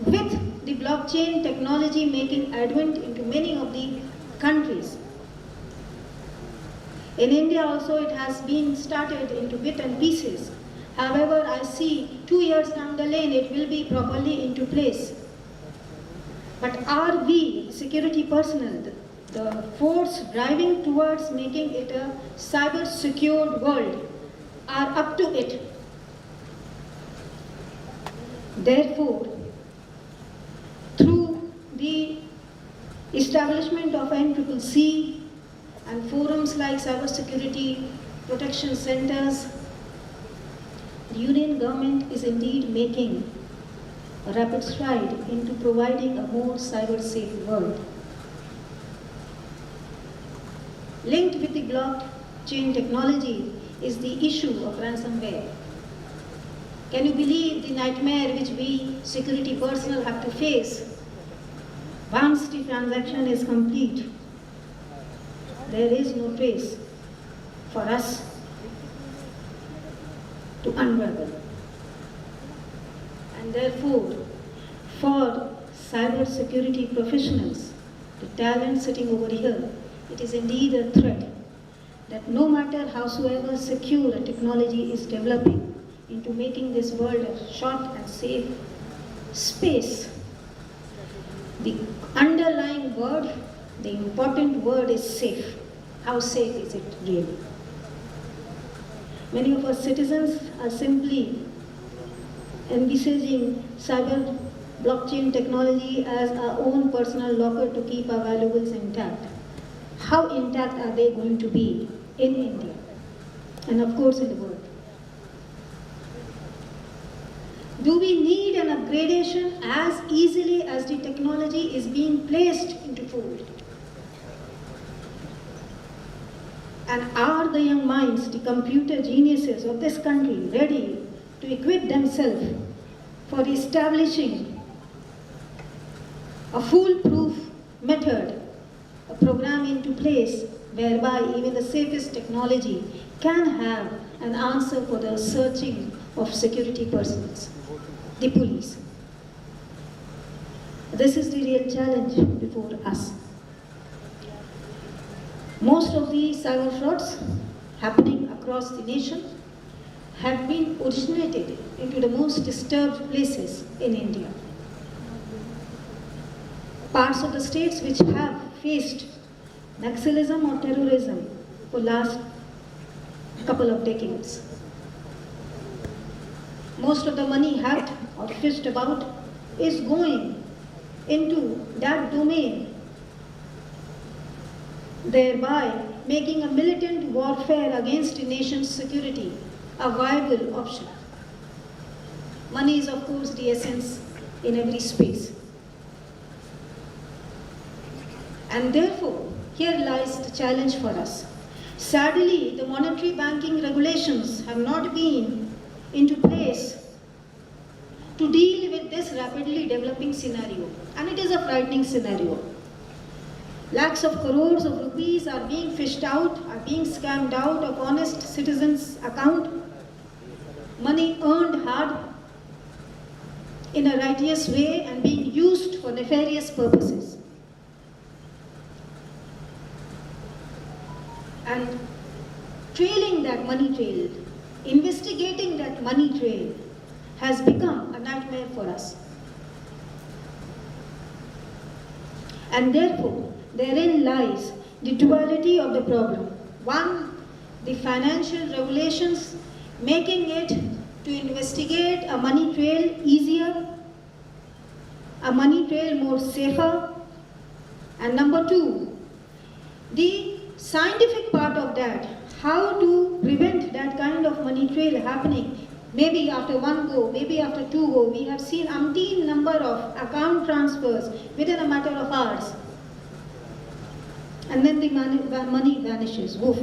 Speaker 9: with the blockchain technology making advent into many of the countries. In India also it has been started into bits and pieces. However, I see 2 years down the lane it will be properly into place. But are we, security personnel, the force driving towards making it a cyber-secured world, are up to it? Therefore, through the establishment of NCCC and forums like Cyber Security Protection Centers, the Union government is indeed making a rapid stride into providing a more cyber-safe world. Linked with the blockchain technology is the issue of ransomware. Can you believe the nightmare which we security personnel have to face? Once the transaction is complete, there is no trace for us to unravel. And therefore, for cyber security professionals, the talent sitting over here, it is indeed a threat that no matter howsoever secure a technology is developing into making this world a short and safe space, the underlying word, the important word is safe. How safe is it really? Many of us citizens are simply envisaging cyber blockchain technology as our own personal locker to keep our valuables intact. How intact are they going to be in India and of course in the world? Do we need an upgradation as easily as the technology is being placed into fold? And are the young minds, the computer geniuses of this country ready to equip themselves for establishing a foolproof method, a program into place whereby even the safest technology can have an answer for the searching of security persons, the police? This is the real challenge before us. Most of the cyber frauds happening across the nation have been originated into the most disturbed places in India. Parts of the states which have faced naxalism or terrorism for last couple of decades. Most of the money hacked or fished about is going into that domain, thereby making a militant warfare against the nation's security a viable option. Money is, of course, the essence in every space. And therefore, here lies the challenge for us. Sadly, the monetary banking regulations have not been into place to deal with this rapidly developing scenario. And it is a frightening scenario. Lakhs of crores of rupees are being fished out, are being scammed out of honest citizens' account. Money earned hard in a righteous way and being used for nefarious purposes. And trailing that money trail, investigating that money trail has become a nightmare for us. And therefore, therein lies the duality of the problem. One, the financial regulations making it to investigate a money trail easier, a money trail more safer. And number two, the scientific part of that, how to prevent that kind of money trail happening. Maybe after one go, maybe after two go, we have seen umpteen number of account transfers within a matter of hours. And then the money vanishes, woof.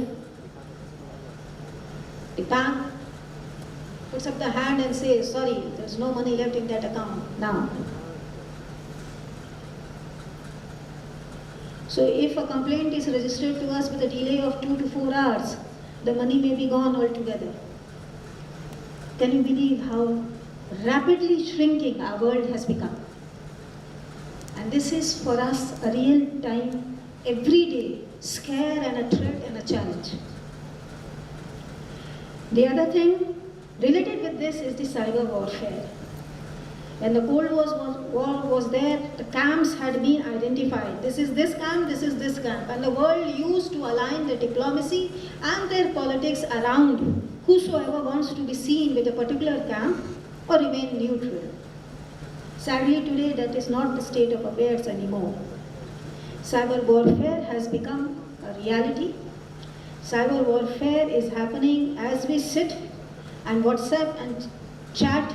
Speaker 9: The bank puts up the hand and says, sorry, there's no money left in that account now. So if a complaint is registered to us with a delay of 2 to 4 hours, the money may be gone altogether. Can you believe how rapidly shrinking our world has become? And this is for us a real-time, everyday scare and a threat and a challenge. The other thing related with this is the cyber warfare. When the Cold War was there, the camps had been identified. This is this camp, this is this camp. And the world used to align their diplomacy and their politics around whosoever wants to be seen with a particular camp or remain neutral. Sadly, today that is not the state of affairs anymore. Cyber warfare has become a reality. Cyber warfare is happening as we sit, and WhatsApp and chat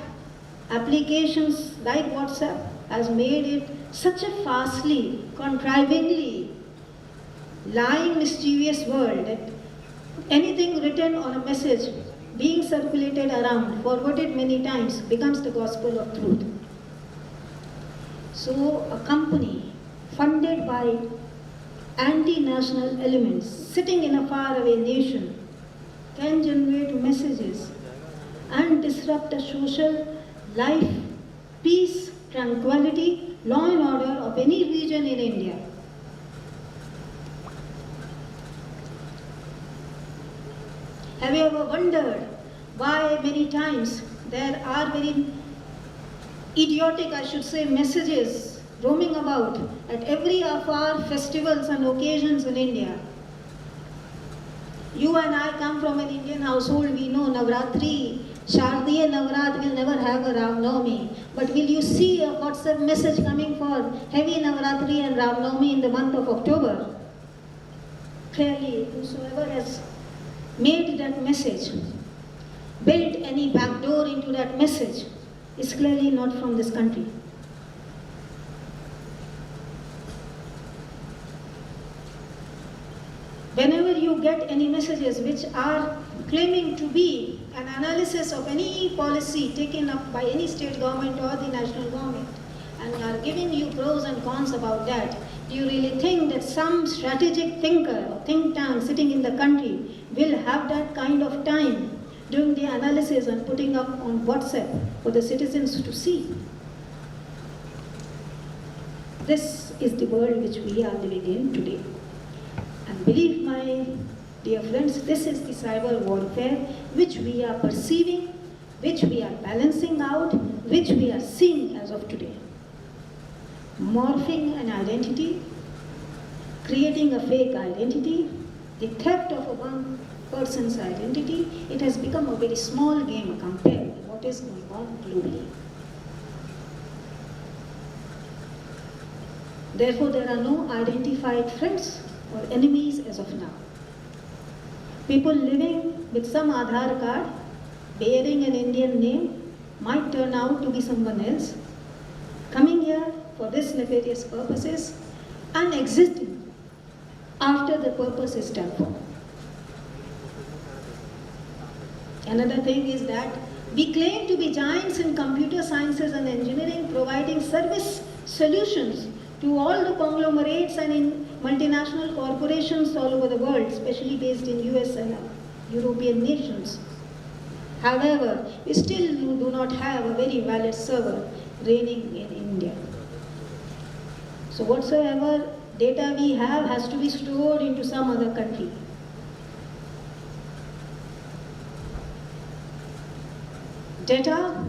Speaker 9: applications like WhatsApp has made it such a fastly, contrivingly lying, mischievous world that anything written on a message being circulated around, forwarded many times, becomes the gospel of truth. So a company funded by anti-national elements sitting in a faraway nation can generate messages and disrupt a social life, peace, tranquility law and order of any region in India. Have you ever wondered why many times there are very idiotic, I should say, messages roaming about at every of our festivals and occasions in India? You and I come from an Indian household, we know Navratri, Shardiya Navrat will never have a Ram Navami. But will you see a WhatsApp message coming for heavy Navratri and Ram Navami in the month of October? Clearly, whosoever has made that message, built any backdoor into that message, is clearly not from this country. Whenever you get any messages which are claiming to be an analysis of any policy taken up by any state government or the national government, and are giving you pros and cons about that, do you really think that some strategic thinker or think tank sitting in the country will have that kind of time doing the analysis and putting up on WhatsApp for the citizens to see? This is the world which we are living in today. And believe my dear friends, this is the cyber warfare which we are perceiving, which we are balancing out, which we are seeing as of today. Morphing an identity, creating a fake identity, the theft of a one person's identity, it has become a very small game compared to what is going on globally. Therefore, there are no identified friends or enemies as of now. People living with some Aadhaar card, bearing an Indian name, might turn out to be someone else, coming here for this nefarious purposes and existing after the purpose is done for. Another thing is that we claim to be giants in computer sciences and engineering, providing service solutions to all the conglomerates and in multinational corporations all over the world, especially based in US and European nations. However, we still do not have a very valid server reigning in India. So whatsoever data we have has to be stored into some other country. Data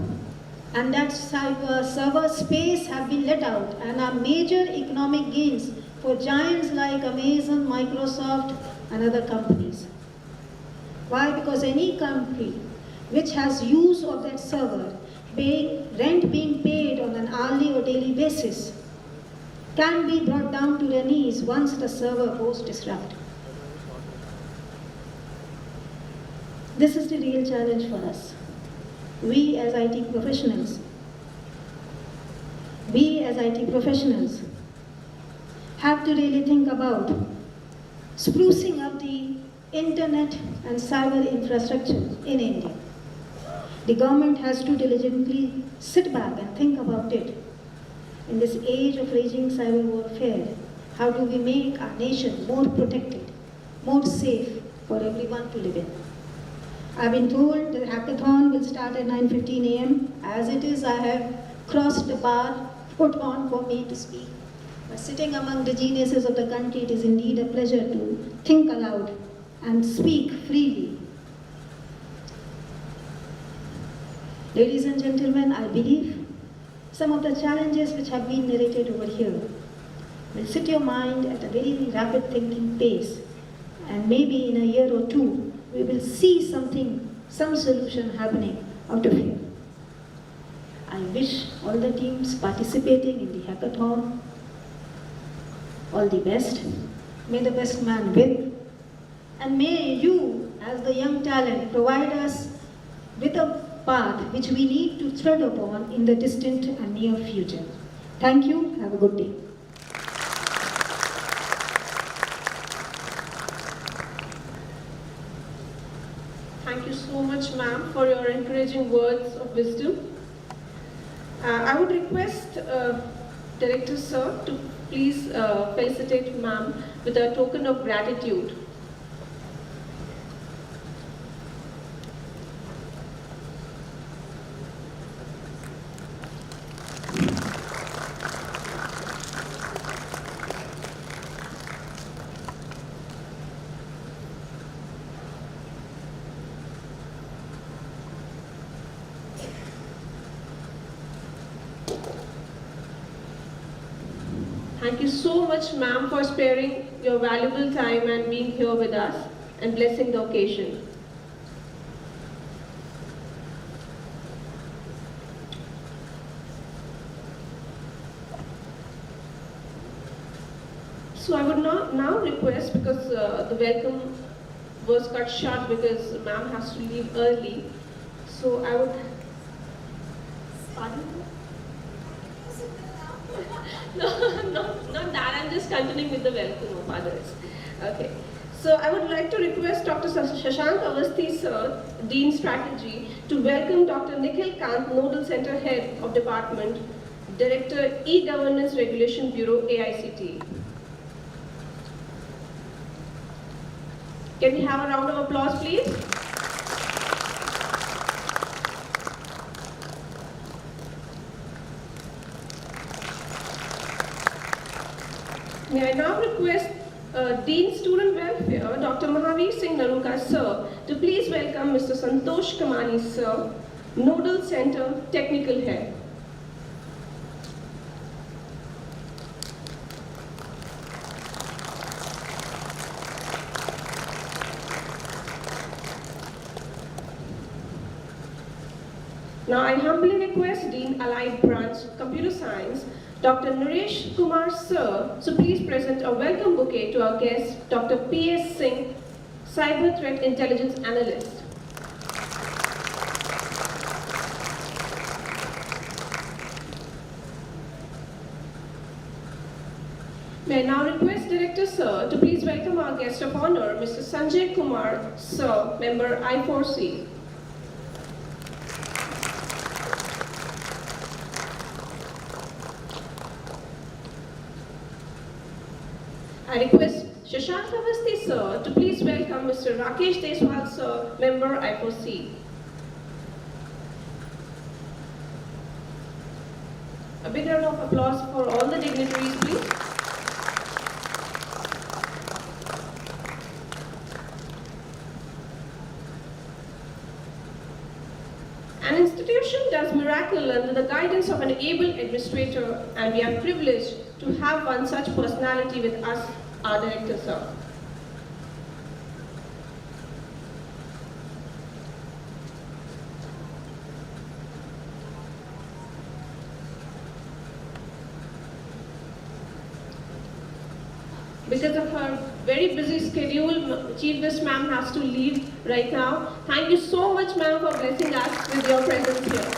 Speaker 9: and that server space have been let out and are major economic gains for giants like Amazon, Microsoft and other companies. Why? Because any country which has use of that server, rent being paid on an hourly or daily basis, can be brought down to their knees once the server goes disrupted. This is the real challenge for us. We as IT professionals have to really think about sprucing up the internet and cyber infrastructure in India. The government has to diligently sit back and think about it. In this age of raging cyber warfare, how do we make our nation more protected, more safe for everyone to live in? I've been told the hackathon will start at 9:15 a.m. As it is, I have crossed the bar put on for me to speak. But sitting among the geniuses of the country, it is indeed a pleasure to think aloud and speak freely. Ladies and gentlemen, I believe some of the challenges which have been narrated over here will sit your mind at a very rapid thinking pace, and maybe in a year or two, we will see some solution happening out of here. I wish all the teams participating in the hackathon all the best. May the best man win. And may you, as the young talent, provide us with a path which we need to tread upon in the distant and near future. Thank you. Have a good day.
Speaker 7: Thank you so much, ma'am, for your encouraging words of wisdom. I would request Director Sir to please felicitate ma'am with a token of gratitude. Thank you so much, ma'am, for sparing your valuable time and being here with us and blessing the occasion. So I would now request, because the welcome was cut short because ma'am has to leave early. So I would, pardon? No, not that. I'm just continuing with the welcome of others. Okay. So I would like to request Dr. Shashank Awasthi, sir, Dean Strategy, to welcome Dr. Nikhil Kant, Nodal Center Head of Department, Director, E-Governance Regulation Bureau, AICTE. Can we have a round of applause, please? May I now request Dean Student Welfare, Dr. Mahavir Singh Naruka, sir, to please welcome Mr. Santosh Kamani, sir, Nodal Center Technical Head. Now I humbly request Dean Allied Branch Computer Science, Dr. Naresh Kumar, sir, to please present a welcome bouquet to our guest, Dr. P.S. Singh, Cyber Threat Intelligence Analyst. May I now request Director, sir, to please welcome our guest of honor, Mr. Sanjay Kumar, sir, member I4C. I request Shashank Awasthi, sir, to please welcome Mr. Rakesh Deswal, sir, member I4C. A big round of applause for all the dignitaries, please. An institution does miracle under the guidance of an able administrator, and we are privileged to have one such personality with us, our director, sir. Because of her very busy schedule, Chief Guest Ma'am has to leave right now. Thank you so much, ma'am, for blessing us with your presence here.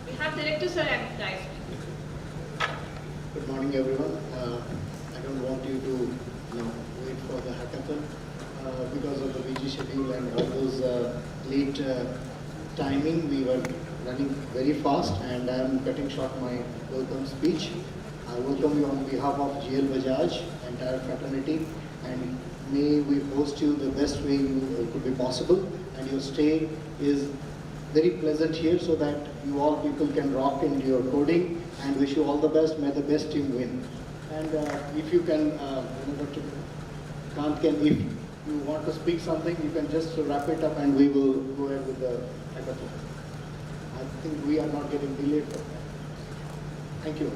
Speaker 7: We have Director Sir advertised.
Speaker 10: Good morning, everyone. I don't want you to wait for the hackathon because of the busy schedule and all those late timing. We were running very fast, and I am cutting short my welcome speech. I welcome you on behalf of Bajaj, entire fraternity, and may we host you the best way you could be possible. And your stay is very pleasant here, so that you all people can rock in your coding, and wish you all the best. May the best team win. And if you can, Dr. Kant can, if you want to speak something, you can just wrap it up, and we will go ahead with the hackathon. I think we are not getting delayed. Thank you.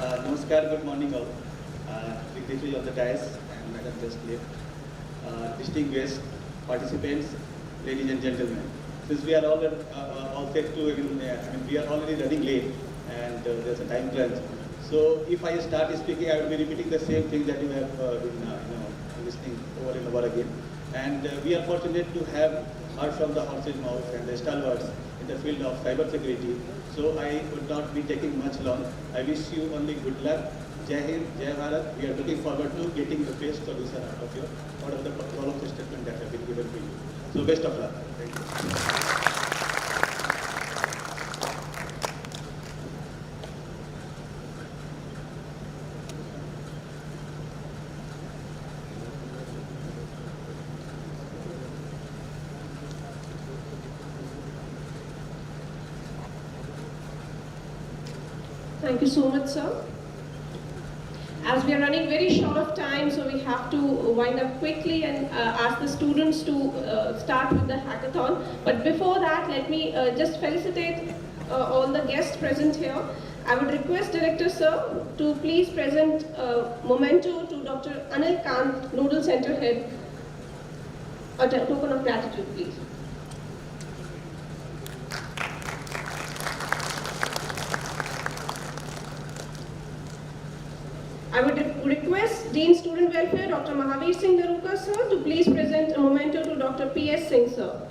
Speaker 11: Namaskar, good morning all. Dignitaries of the dais and Madam Just Late, distinguished participants, ladies and gentlemen. Since we are all set to, we are already running late, and there's a time crunch. So if I start speaking, I will be repeating the same thing that you have been listening over and over again. And we are fortunate to have heard from the horse's mouth and the stalwarts in the field of cyber security. So I would not be taking much long. I wish you only good luck. Jai Hind, Jai Bharat. We are looking forward to getting the best solution out of the problem statement that have been given to you. So best of luck. Thank you.
Speaker 7: Thank you so much, sir. As we are running very short of time, so we have to wind up quickly and ask the students to start with the hackathon. But before that, let me just felicitate all the guests present here. I would request Director Sir to please present memento to Dr. Anil Kant, Nodal Centre Head, a token of gratitude, please. I would request Dean Student Welfare, Dr. Mahavir Singh Daruka Sir, to please present a memento to Dr. P.S. Singh Sir.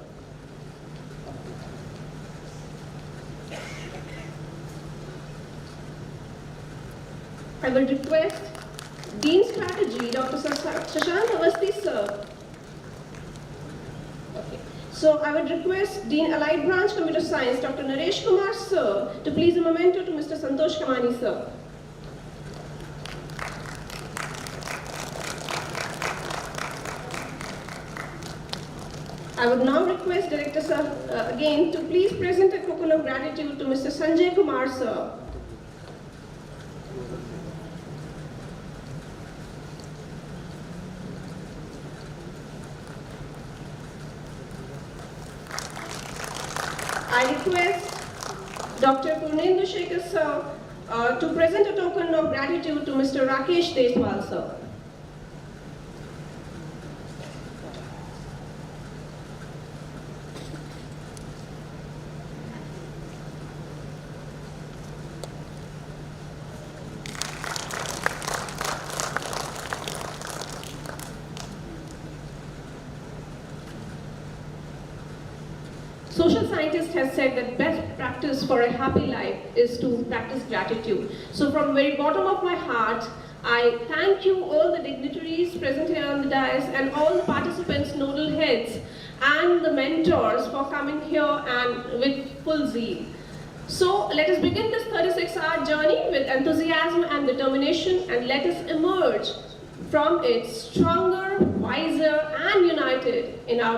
Speaker 7: I will request Dean Strategy, Dr. Shashank Avasthi Sir. Okay. So I would request Dean Allied Branch Computer Science, Dr. Naresh Kumar Sir, to please a memento to Mr. Santosh Kamani Sir. I would now request Director Sir again to please present a token of gratitude to Mr. Sanjay Kumar Sir. I request Dr. Purnendu Shekhar Sir to present a token of gratitude to Mr. Rakesh Deswal Sir. Social scientist has said that best practice for a happy life is to practice gratitude. So from the very bottom of my heart, I thank you all the dignitaries present here on the dais and all the participants, nodal heads and the mentors for coming here and with full zeal. So let us begin this 36-hour journey with enthusiasm and determination, and let us emerge from it stronger, wiser and united in our